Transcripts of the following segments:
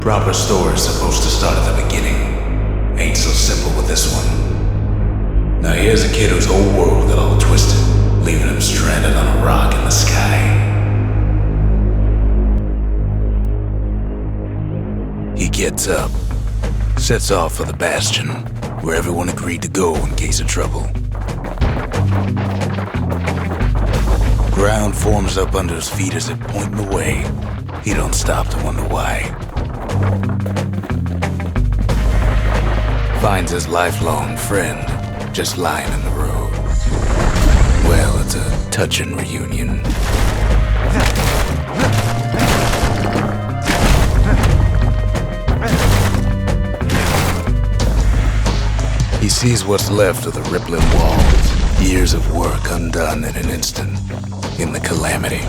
Proper story's supposed to start at the beginning. Ain't so simple with this one. Now here's a kid whose whole world got all twisted, leaving him stranded on a rock in the sky. He gets up, sets off for the Bastion, where everyone agreed to go in case of trouble. Ground forms up under his feet as it pointing the way. He don't stop to wonder why. Finds his lifelong friend just lying in the road. Well, it's a touching reunion. He sees what's left of the rippling walls, years of work undone in an instant, in the calamity.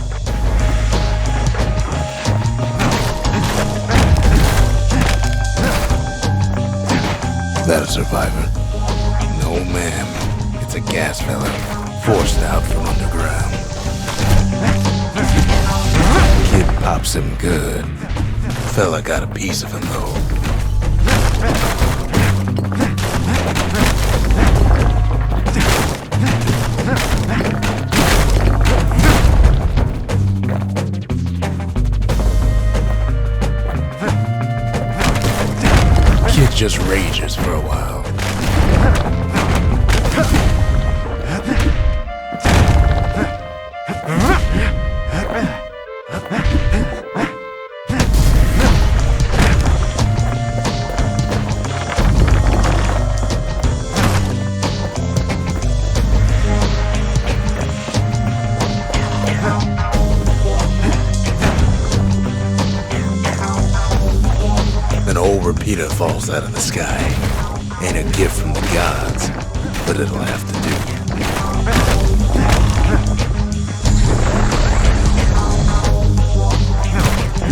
That a survivor? No, ma'am. It's a gas fella, forced out from underground. Kid pops him good. Fella got a piece of him, though. Kid just rages for a while. An old repeater falls out of the sky. Ain't a gift from the gods, but it'll have to do.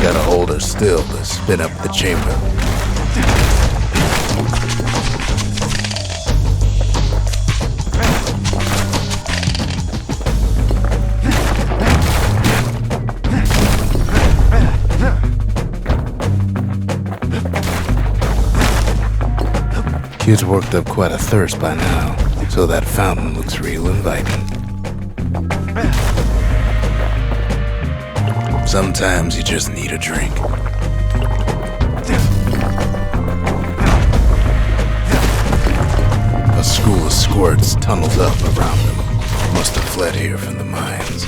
Gotta hold her still to spin up the chamber. Kid's worked up quite a thirst by now, so that fountain looks real inviting. Sometimes you just need a drink. A school of squirts tunnels up around him. Must have fled here from the mines.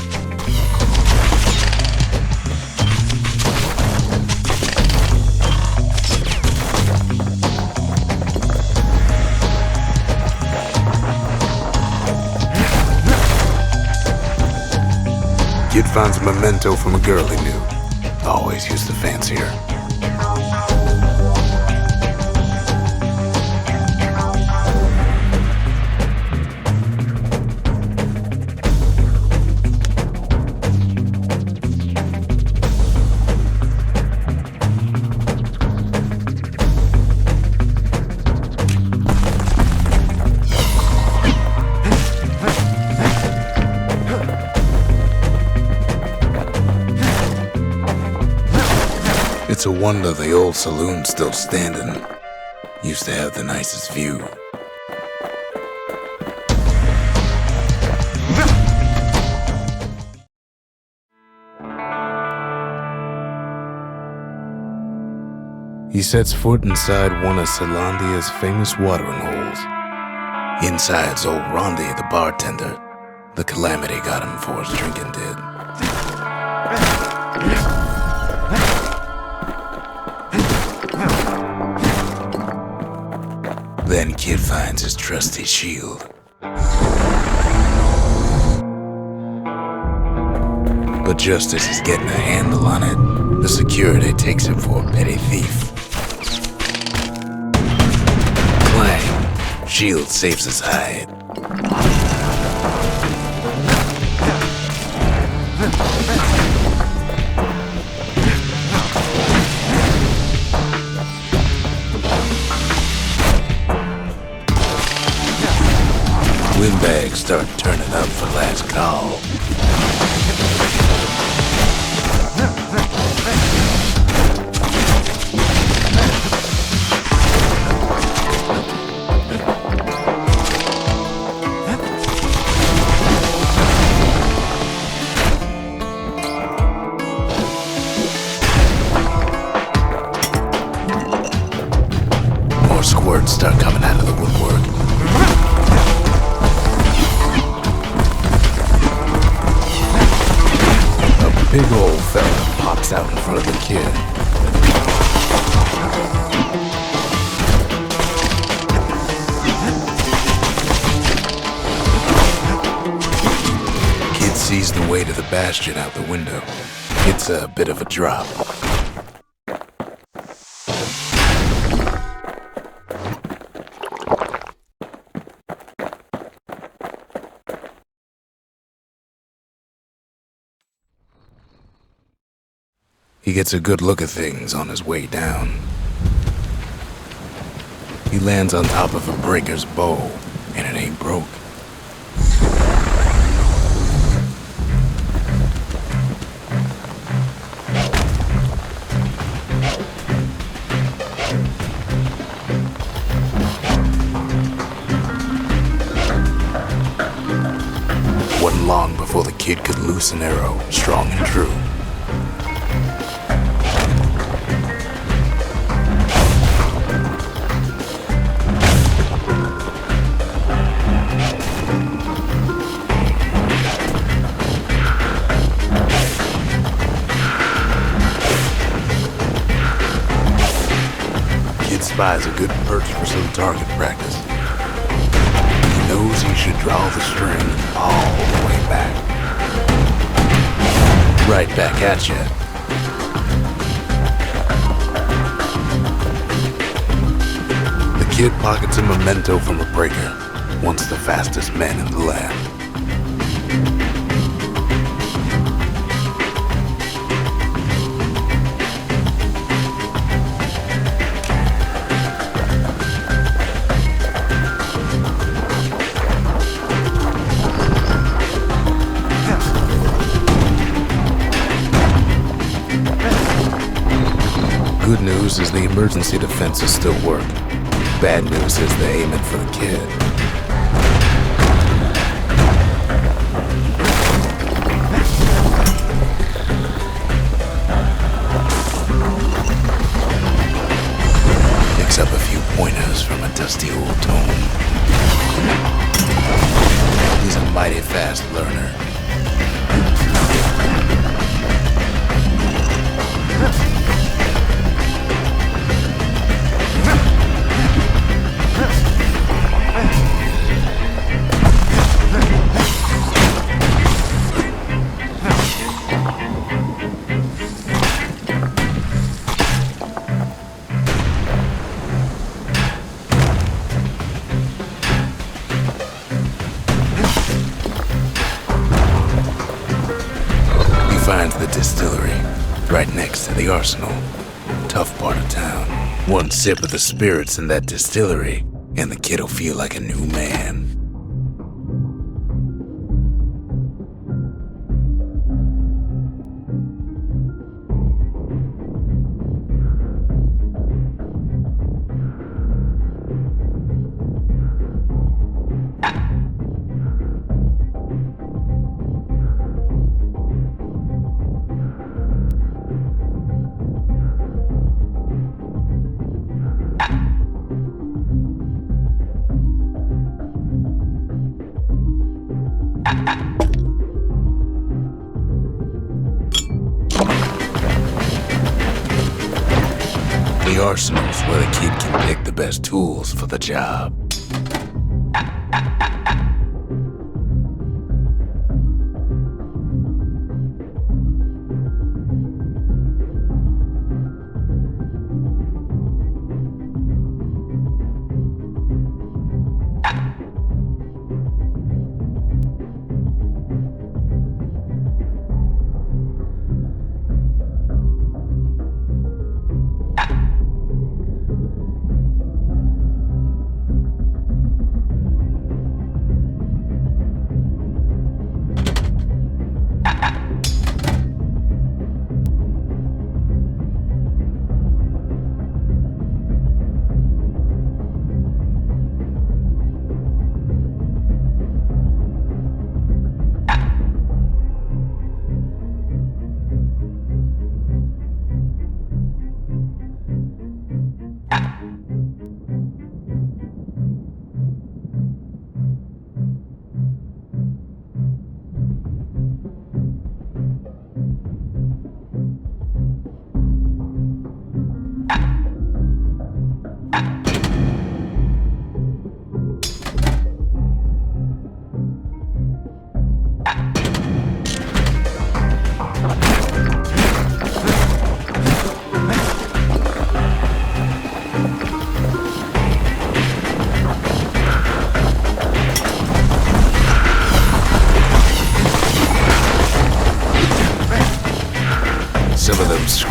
Kid finds a memento from a girl he knew. Always used to fancy her. It's a wonder the old saloon's still standing. Used to have the nicest view. He sets foot inside one of Salandia's famous watering holes. Inside's old Rondi, the bartender. The calamity got him before his drinking did. Then Kid finds his trusty shield. But just as he's getting a handle on it, the security takes him for a petty thief. Clang! Shield saves his hide. Windbags start turning up for last call. words start coming out of the woodwork. A big old fella pops out in front of the kid. Kid sees the way to the Bastion out the window. It's a bit of a drop. He gets a good look at things on his way down. He lands on top of a breaker's bow, and it ain't broke. Wasn't long before the kid could loose an arrow, strong and true. Spies a good perch for some target practice. He knows he should draw the string all the way back. Right back at you. The kid pockets a memento from a breaker, once the fastest man in the land. Good news is the emergency defenses still work. Bad news is they're aiming for the kid. Picks up a few pointers from a dusty old tome. He's a mighty fast learner. Finds the distillery, right next to the arsenal. Tough part of town. One sip of the spirits in that distillery, and the kid'll feel like a new man. The arsenal's where the kid can pick the best tools for the job.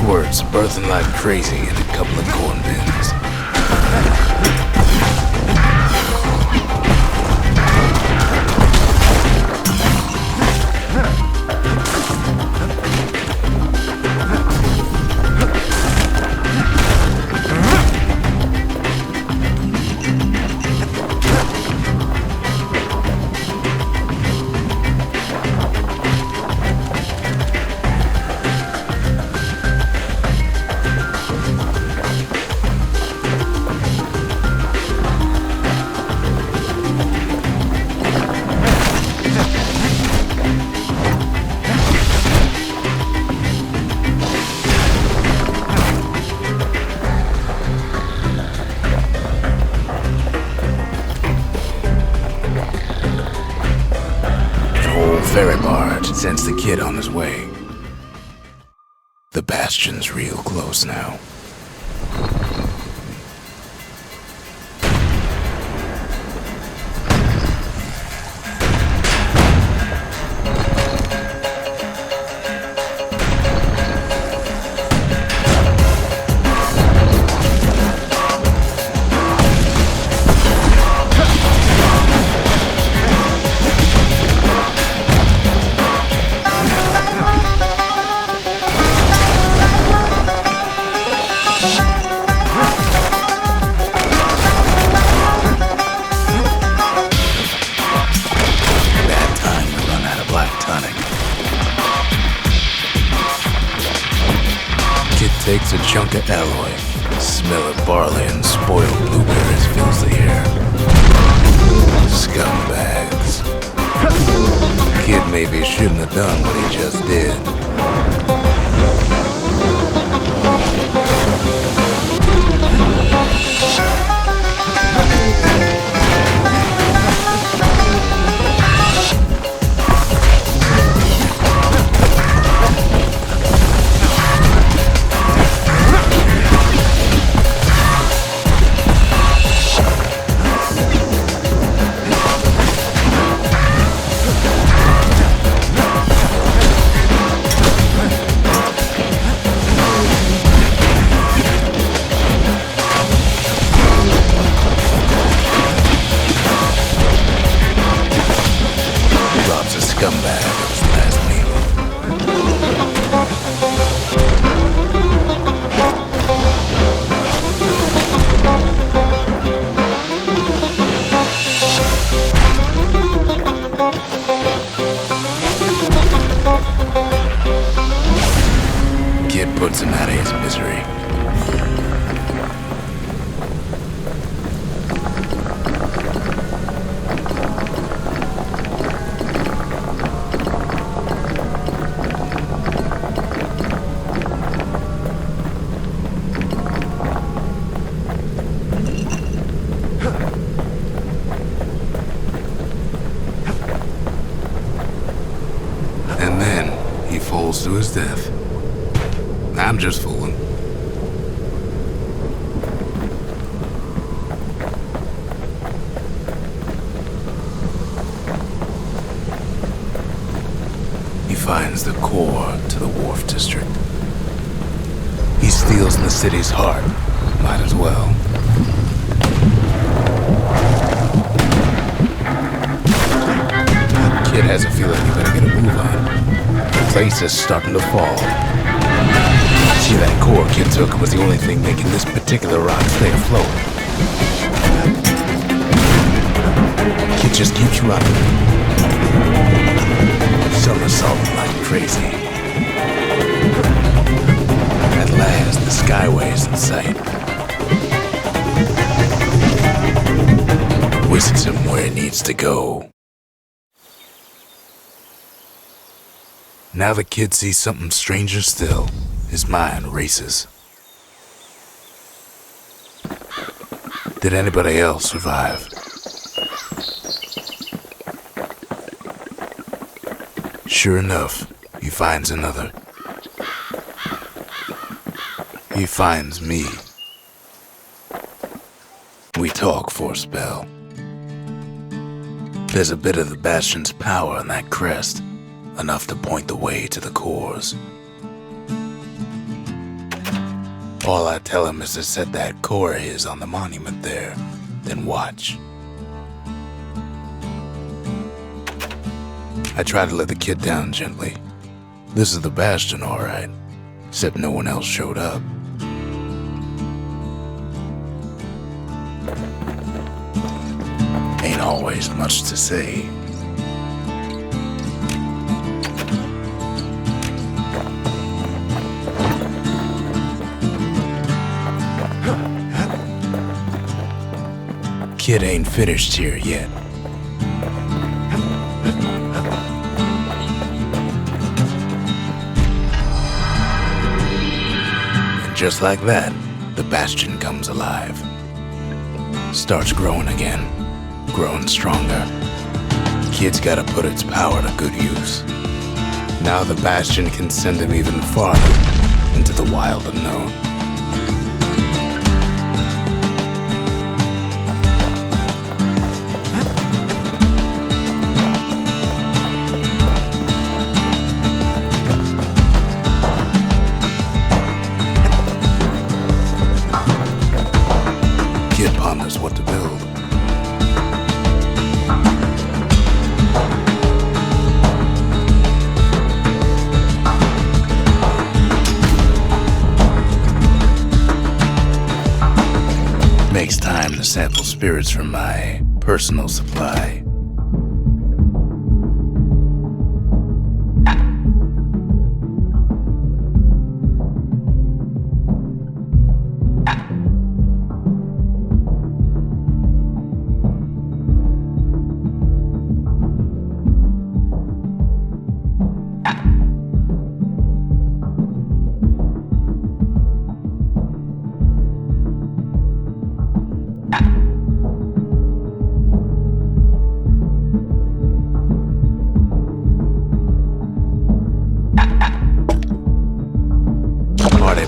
squirts, birthing like crazy in a couple of corn bins. Ferry barge sends the kid on his way. The Bastion's real close now. Takes a chunk of alloy. Smell of barley and spoiled blueberries fills the air. Scumbags. Kid maybe shouldn't have done what he just did. Scumbag of his last meal. Kid puts him out of his misery. And then he falls to his death. I'm just fooling. He finds the core to the wharf district. He steals in the city's heart. Might as well. Kid has a feeling he better get a move on. The place is starting to fall. See, that core Kid took was the only thing making this particular rock stay afloat. Kid just keeps running. Somersaulting like crazy. At last, the skyway's in sight. Whisks him where he needs to go. Now the kid sees something stranger still. His mind races. Did anybody else survive? Sure enough, he finds another. He finds me. We talk for a spell. There's a bit of the Bastion's power in that crest, enough to point the way to the cores. All I tell him is to set that core of his on the monument there, then watch. I try to let the kid down gently. This is the Bastion, all right, except no one else showed up. Ain't always much to say. Kid ain't finished here yet. And just like that, the Bastion comes alive. Starts growing again, growing stronger. Kid's gotta put its power to good use. Now the Bastion can send him even farther into the wild unknown. Kid ponders what to build. Makes time to sample spirits from my personal supply.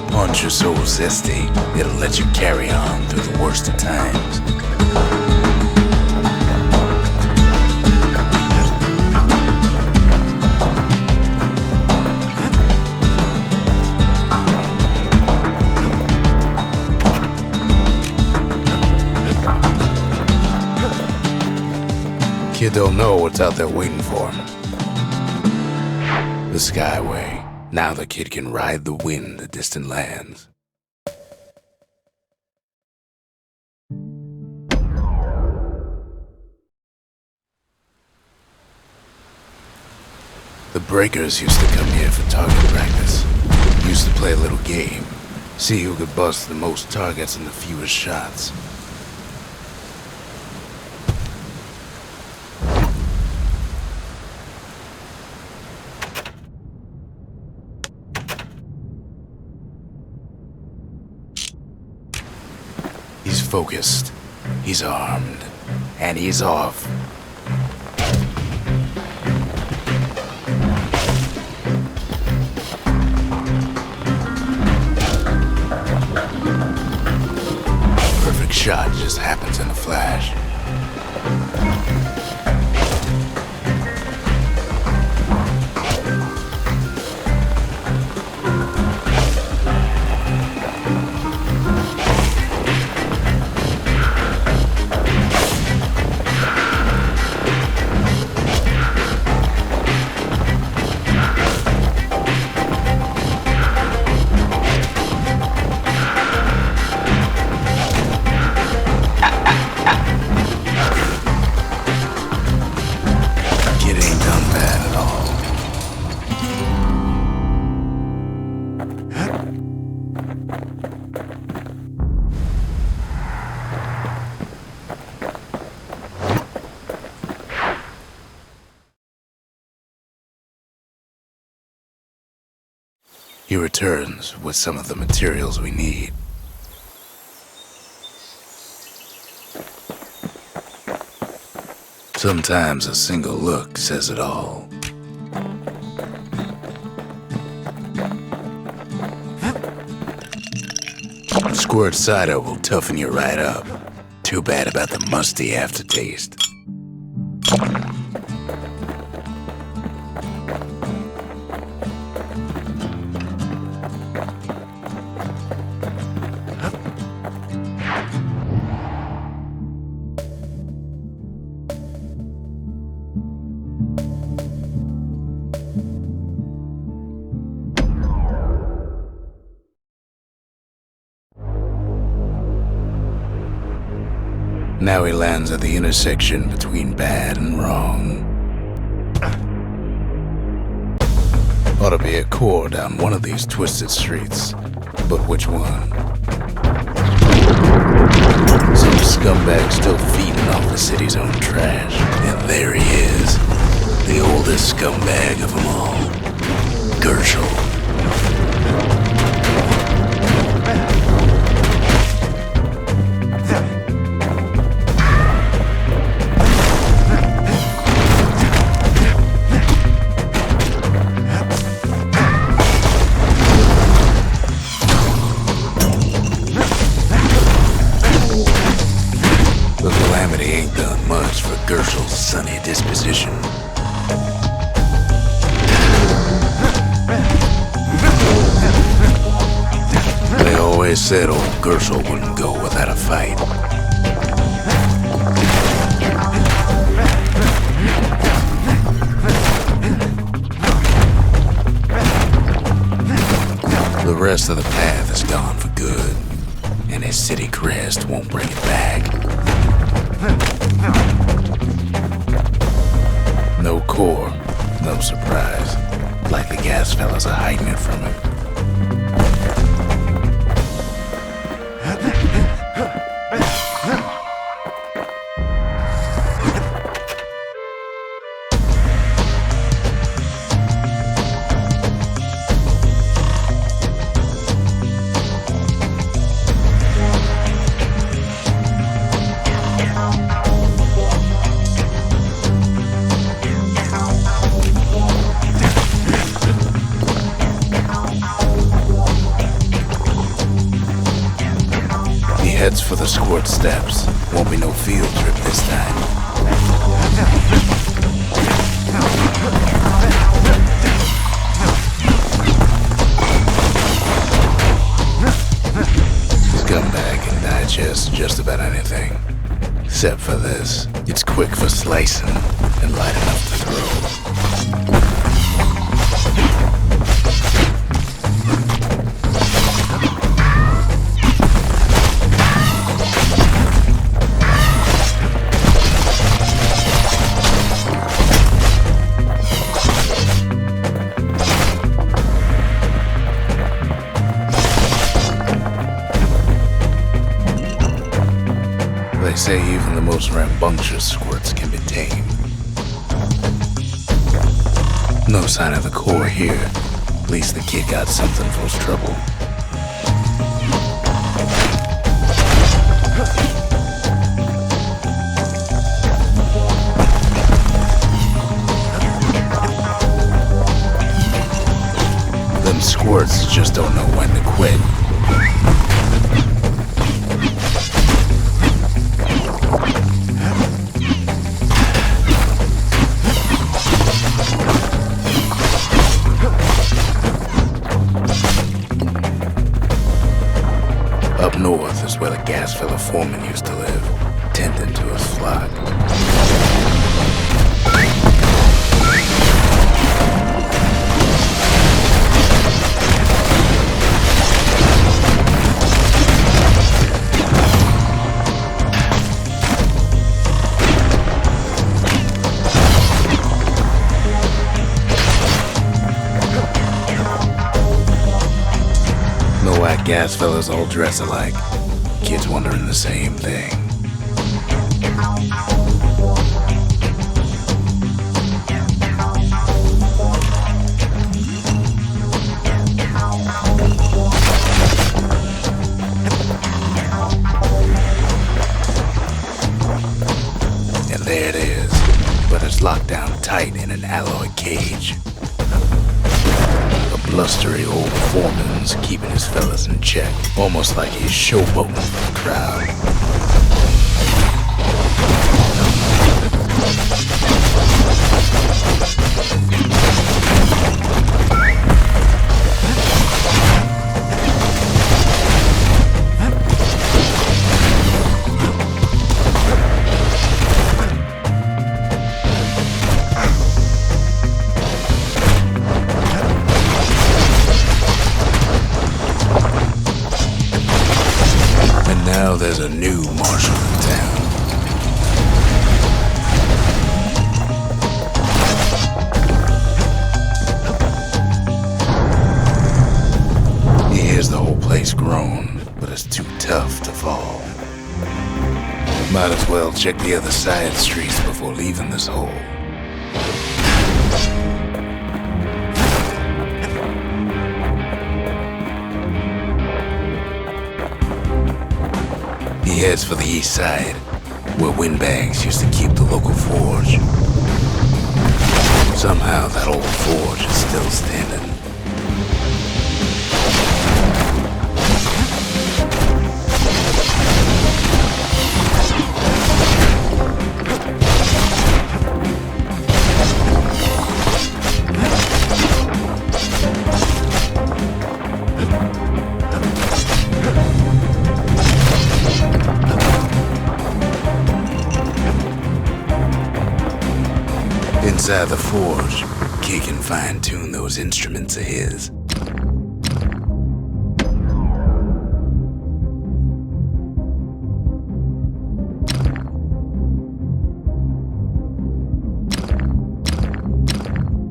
Punch is so zesty, it'll let you carry on through the worst of times. Kid don't know what's out there waiting for him. The Skyway. Now the kid can ride the wind to distant lands. The breakers used to come here for target practice. Used to play a little game. See who could bust the most targets and the fewest shots. He's focused, he's armed, and he's off. Perfect shot just happens in a flash. He returns with some of the materials we need. Sometimes a single look says it all. Squirt cider will toughen you right up. Too bad about the musty aftertaste. Now he lands at the intersection between bad and wrong. Ought to be a core down one of these twisted streets, but which one? Some scumbag still feeding off the city's own trash. And there he is, the oldest scumbag of them all, Gershel. The Calamity ain't done much for Gershel's sunny disposition. They always said old Gershel wouldn't go without a fight. The rest of the path is gone for good, and his city crest won't bring it back. No core, no surprise. Like the gas fellas are hiding it from him. Heads for the squirt steps. Won't be no field trip this time. Scumbag can digest just about anything. Except for this. It's quick for slicing and light enough to throw. They say even the most rambunctious squirts can be tamed. No sign of the core here. At least the kid got something for his trouble. Them squirts just don't know when to quit. Up north is where the gas fella foreman used to live, tending to his flock. No whack gas fellas all dress alike. Kids wondering the same thing. And there it is, but it's locked down tight in an alloy cage. A blustery old foreman's keeping his fellas in check, almost like he's showboating for the crowd. Now there's a new marshal in town. is too tough to fall. Might as well check the other side streets before leaving this hole. He heads for the east side, where windbags used to keep the local forge. Somehow that old forge is still standing. Inside the forge, Key can fine-tune those instruments of his.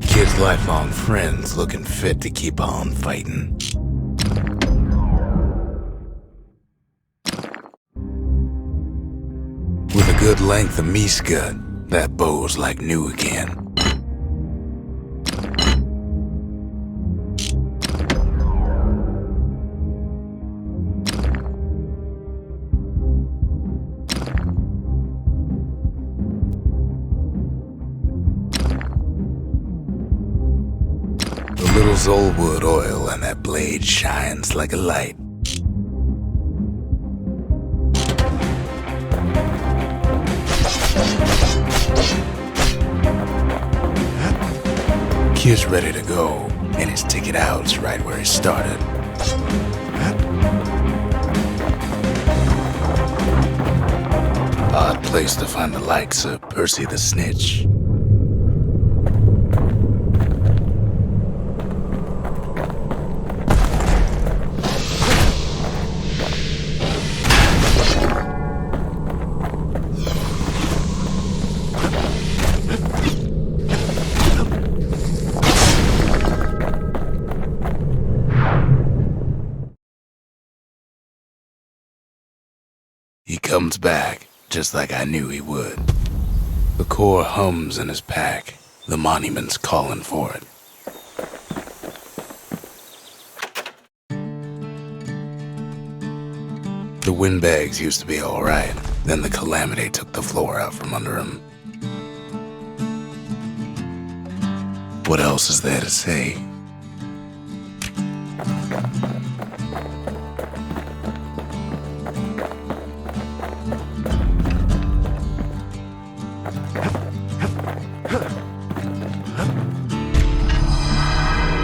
Kid's lifelong friends looking fit to keep on fighting. With a good length of Miska, that bow's like new again. The little Zolwood oil and that blade shines like a light. Kid's ready to go, and his ticket out's right where he started. Odd place to find the likes of Percy the Snitch. He comes back, just like I knew he would. The core hums in his pack. The monument's calling for it. The windbags used to be alright, then the calamity took the floor out from under him. What else is there to say?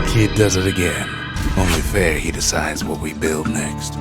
Kid does it again. Only fair he decides what we build next.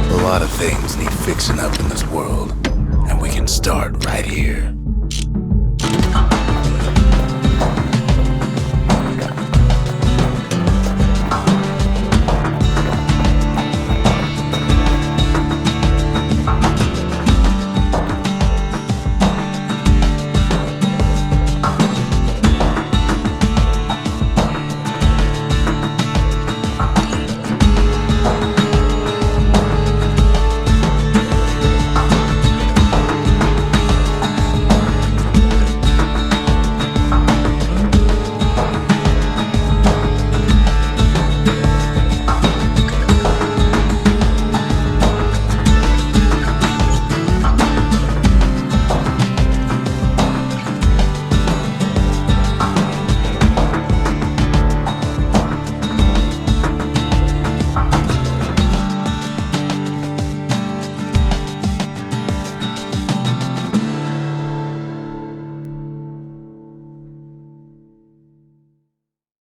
A lot of things need fixing up in this world, and we can start right here.